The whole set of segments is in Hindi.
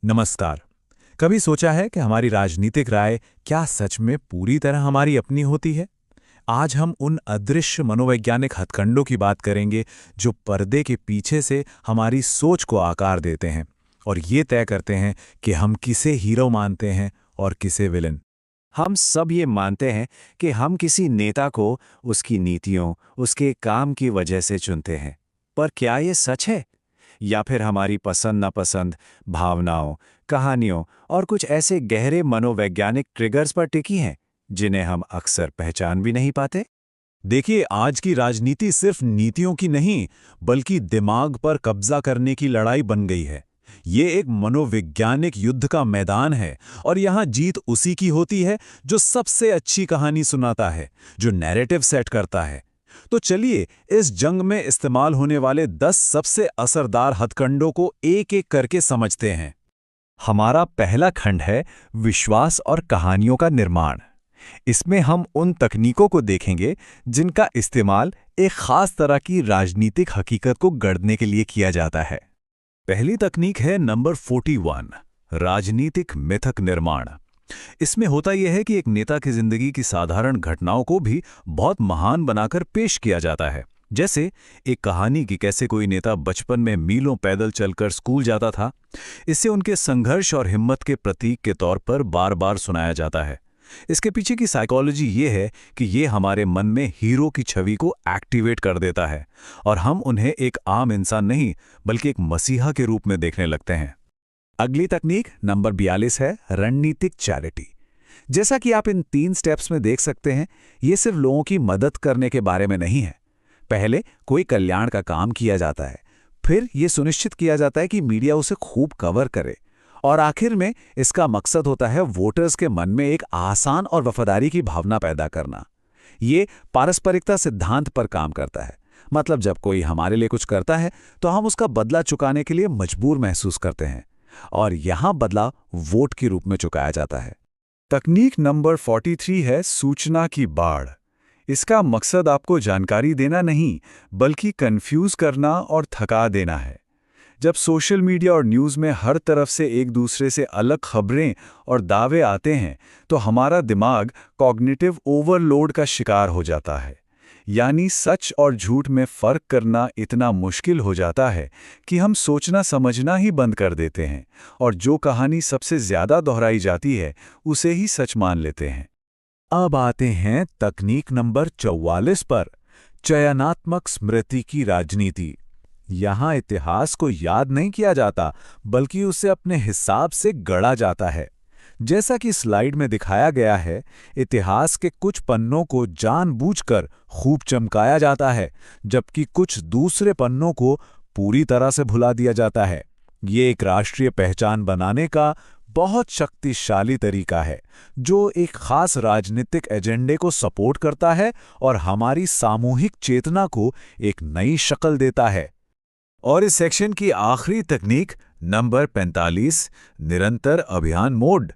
नमस्कार। कभी सोचा है कि हमारी राजनीतिक राय क्या सच में पूरी तरह हमारी अपनी होती है? आज हम उन अदृश्य मनोवैज्ञानिक हथकंडों की बात करेंगे जो पर्दे के पीछे से हमारी सोच को आकार देते हैं और ये तय करते हैं कि हम किसे हीरो मानते हैं और किसे विलन। हम सब ये मानते हैं कि हम किसी नेता को उसकी नीतियों, उसके काम की वजह से चुनते हैं। पर क्या ये सच है? या फिर हमारी पसंद नापसंद, भावनाओं, कहानियों और कुछ ऐसे गहरे मनोवैज्ञानिक ट्रिगर्स पर टिकी हैं, जिन्हें हम अक्सर पहचान भी नहीं पाते? देखिए, आज की राजनीति सिर्फ नीतियों की नहीं, बल्कि दिमाग पर कब्जा करने की लड़ाई बन गई है। ये एक मनोवैज्ञानिक युद्ध का मैदान है और यहाँ जीत उसी की होती है जो सबसे अच्छी कहानी सुनाता है, जो नैरेटिव सेट करता है। तो चलिए इस जंग में इस्तेमाल होने वाले 10 सबसे असरदार हथकंडों को एक-एक करके समझते हैं। हमारा पहला खंड है विश्वास और कहानियों का निर्माण। इसमें हम उन तकनीकों को देखेंगे जिनका इस्तेमाल एक खास तरह की राजनीतिक हकीकत को गढ़ने के लिए किया जाता है। पहली तकनीक है नंबर 41, राजनीतिक मिथक निर्माण। इसमें होता यह है कि एक नेता की जिंदगी की साधारण घटनाओं को भी बहुत महान बनाकर पेश किया जाता है। जैसे एक कहानी कि कैसे कोई नेता बचपन में मीलों पैदल चलकर स्कूल जाता था। इससे उनके संघर्ष और हिम्मत के प्रतीक के तौर पर बार बार सुनाया जाता है। इसके पीछे की साइकोलॉजी ये है कि ये हमारे मन में हीरो की छवि को एक्टिवेट कर देता है और हम उन्हें एक आम इंसान नहीं बल्कि एक मसीहा के रूप में देखने लगते हैं। अगली तकनीक नंबर 42 है रणनीतिक चैरिटी। जैसा कि आप इन 3 स्टेप्स में देख सकते हैं, ये सिर्फ लोगों की मदद करने के बारे में नहीं है। पहले कोई कल्याण का काम किया जाता है, फिर ये सुनिश्चित किया जाता है कि मीडिया उसे खूब कवर करे, और आखिर में इसका मकसद होता है वोटर्स के मन में एक आसान और वफादारी की भावना पैदा करना। ये पारस्परिकता सिद्धांत पर काम करता है। मतलब जब कोई हमारे लिए कुछ करता है तो हम उसका बदला चुकाने के लिए मजबूर महसूस करते हैं, और यहां बदला वोट के रूप में चुकाया जाता है। तकनीक नंबर 43 है सूचना की बाढ़। इसका मकसद आपको जानकारी देना नहीं, बल्कि कंफ्यूज करना और थका देना है। जब सोशल मीडिया और न्यूज़ में हर तरफ से एक दूसरे से अलग खबरें और दावे आते हैं, तो हमारा दिमाग कॉग्निटिव ओवरलोड का शिकार हो जाता है। यानी सच और झूठ में फ़र्क करना इतना मुश्किल हो जाता है कि हम सोचना समझना ही बंद कर देते हैं और जो कहानी सबसे ज़्यादा दोहराई जाती है उसे ही सच मान लेते हैं। अब आते हैं तकनीक नंबर 44 पर, चयनात्मक स्मृति की राजनीति। यहाँ इतिहास को याद नहीं किया जाता, बल्कि उसे अपने हिसाब से गढ़ा जाता है। जैसा कि स्लाइड में दिखाया गया है, इतिहास के कुछ पन्नों को जानबूझकर खूब चमकाया जाता है, जबकि कुछ दूसरे पन्नों को पूरी तरह से भुला दिया जाता है। ये एक राष्ट्रीय पहचान बनाने का बहुत शक्तिशाली तरीका है, जो एक खास राजनीतिक एजेंडे को सपोर्ट करता है और हमारी सामूहिक चेतना को एक नई शक्ल देता है। और इस सेक्शन की आखिरी तकनीक नंबर 45, निरंतर अभियान मोड।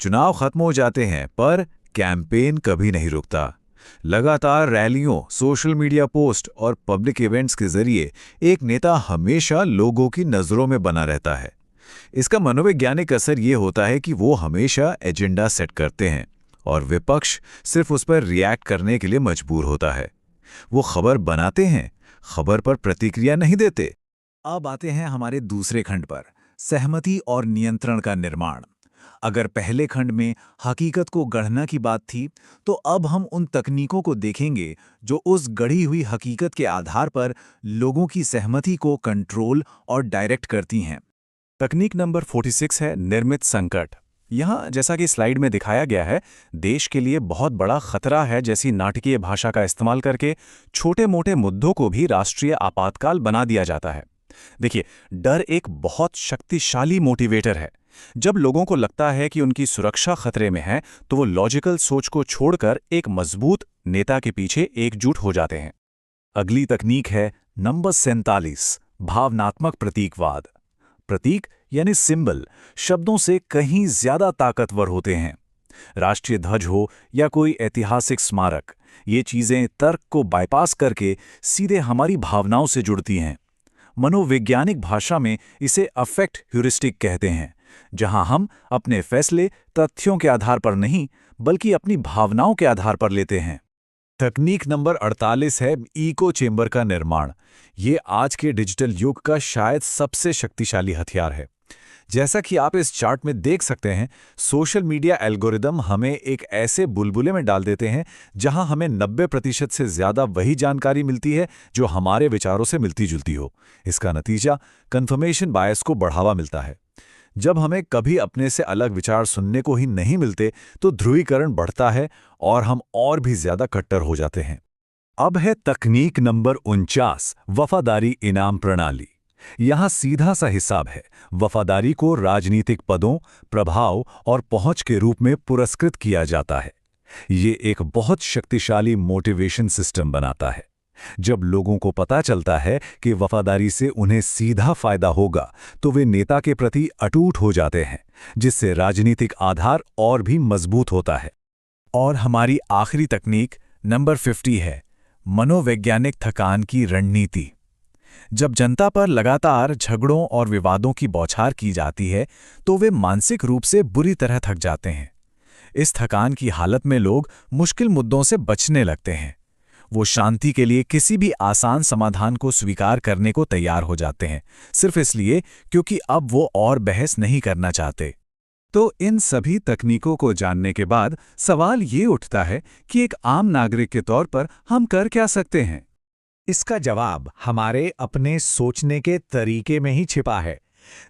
चुनाव खत्म हो जाते हैं, पर कैंपेन कभी नहीं रुकता। लगातार रैलियों, सोशल मीडिया पोस्ट और पब्लिक इवेंट्स के जरिए एक नेता हमेशा लोगों की नज़रों में बना रहता है। इसका मनोवैज्ञानिक असर ये होता है कि वो हमेशा एजेंडा सेट करते हैं और विपक्ष सिर्फ उस पर रिएक्ट करने के लिए मजबूर होता है। वो खबर बनाते हैं, खबर पर प्रतिक्रिया नहीं देते। अब आते हैं हमारे दूसरे खंड पर, सहमति और नियंत्रण का निर्माण। अगर पहले खंड में हकीकत को गढ़ना की बात थी, तो अब हम उन तकनीकों को देखेंगे जो उस गढ़ी हुई हकीकत के आधार पर लोगों की सहमति को कंट्रोल और डायरेक्ट करती हैं। तकनीक नंबर 46 है निर्मित संकट। यहाँ जैसा कि स्लाइड में दिखाया गया है, देश के लिए बहुत बड़ा खतरा है जैसी नाटकीय भाषा का इस्तेमाल करके छोटे मोटे मुद्दों को भी राष्ट्रीय आपातकाल बना दिया जाता है। देखिए, डर एक बहुत शक्तिशाली मोटिवेटर है। जब लोगों को लगता है कि उनकी सुरक्षा खतरे में है, तो वो लॉजिकल सोच को छोड़कर एक मजबूत नेता के पीछे एकजुट हो जाते हैं। अगली तकनीक है नंबर 47, भावनात्मक प्रतीकवाद। प्रतीक यानी सिंबल शब्दों से कहीं ज्यादा ताकतवर होते हैं। राष्ट्रीय ध्वज हो या कोई ऐतिहासिक स्मारक, ये चीजें तर्क को बाईपास करके सीधे हमारी भावनाओं से जुड़ती हैं। मनोवैज्ञानिक भाषा में इसे अफेक्ट ह्यूरिस्टिक कहते हैं, जहां हम अपने फैसले तथ्यों के आधार पर नहीं बल्कि अपनी भावनाओं के आधार पर लेते हैं। तकनीक नंबर 48 है इको चेंबर का निर्माण। ये आज के डिजिटल युग का शायद सबसे शक्तिशाली हथियार है। जैसा कि आप इस चार्ट में देख सकते हैं, सोशल मीडिया एल्गोरिदम हमें एक ऐसे बुलबुले में डाल देते हैं जहां हमें 90% से ज़्यादा वही जानकारी मिलती है जो हमारे विचारों से मिलती जुलती हो। इसका नतीजा कन्फर्मेशन बायस को बढ़ावा मिलता है। जब हमें कभी अपने से अलग विचार सुनने को ही नहीं मिलते तो ध्रुवीकरण बढ़ता है और हम और भी ज़्यादा कट्टर हो जाते हैं। अब है तकनीक नंबर 49, वफादारी इनाम प्रणाली। यहां सीधा सा हिसाब है। वफादारी को राजनीतिक पदों, प्रभाव और पहुंच के रूप में पुरस्कृत किया जाता है। ये एक बहुत शक्तिशाली मोटिवेशन सिस्टम बनाता है। जब लोगों को पता चलता है कि वफादारी से उन्हें सीधा फायदा होगा, तो वे नेता के प्रति अटूट हो जाते हैं, जिससे राजनीतिक आधार और भी मजबूत होता है। और हमारी आखिरी तकनीक नंबर 50 है, मनोवैज्ञानिक थकान की रणनीति। जब जनता पर लगातार झगड़ों और विवादों की बौछार की जाती है, तो वे मानसिक रूप से बुरी तरह थक जाते हैं। इस थकान की हालत में लोग मुश्किल मुद्दों से बचने लगते हैं। वो शांति के लिए किसी भी आसान समाधान को स्वीकार करने को तैयार हो जाते हैं, सिर्फ इसलिए क्योंकि अब वो और बहस नहीं करना चाहते। तो इन सभी तकनीकों को जानने के बाद सवाल ये उठता है कि एक आम नागरिक के तौर पर हम कर क्या सकते हैं? इसका जवाब हमारे अपने सोचने के तरीके में ही छिपा है।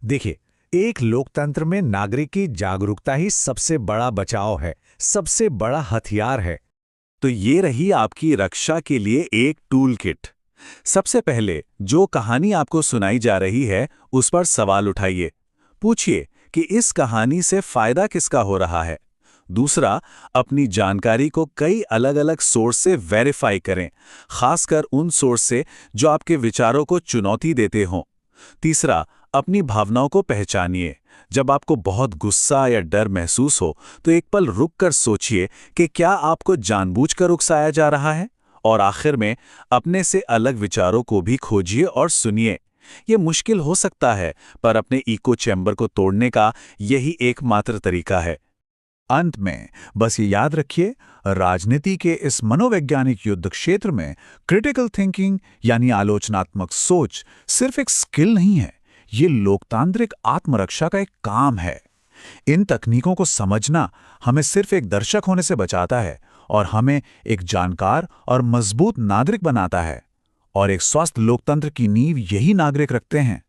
देखिए, एक लोकतंत्र में नागरिक की जागरूकता ही सबसे बड़ा बचाव है, सबसे बड़ा हथियार है। तो ये रही आपकी रक्षा के लिए एक टूल किट। सबसे पहले जो कहानी आपको सुनाई जा रही है, उस पर सवाल उठाइए। पूछिए कि इस कहानी से फायदा किसका हो रहा है। दूसरा, अपनी जानकारी को कई अलग अलग सोर्स से वेरीफाई करें, खासकर उन सोर्स से जो आपके विचारों को चुनौती देते हों। तीसरा, अपनी भावनाओं को पहचानिए। जब आपको बहुत गुस्सा या डर महसूस हो, तो एक पल रुककर सोचिए कि क्या आपको जानबूझकर उकसाया जा रहा है। और आखिर में, अपने से अलग विचारों को भी खोजिए और सुनिए। ये मुश्किल हो सकता है, पर अपने इको चैम्बर को तोड़ने का यही एकमात्र तरीका है। अंत में बस ये याद रखिए, राजनीति के इस मनोवैज्ञानिक युद्ध क्षेत्र में क्रिटिकल थिंकिंग यानी आलोचनात्मक सोच सिर्फ एक स्किल नहीं है, ये लोकतांत्रिक आत्मरक्षा का एक काम है। इन तकनीकों को समझना हमें सिर्फ एक दर्शक होने से बचाता है और हमें एक जानकार और मजबूत नागरिक बनाता है। और एक स्वस्थ लोकतंत्र की नींव यही नागरिक रखते हैं।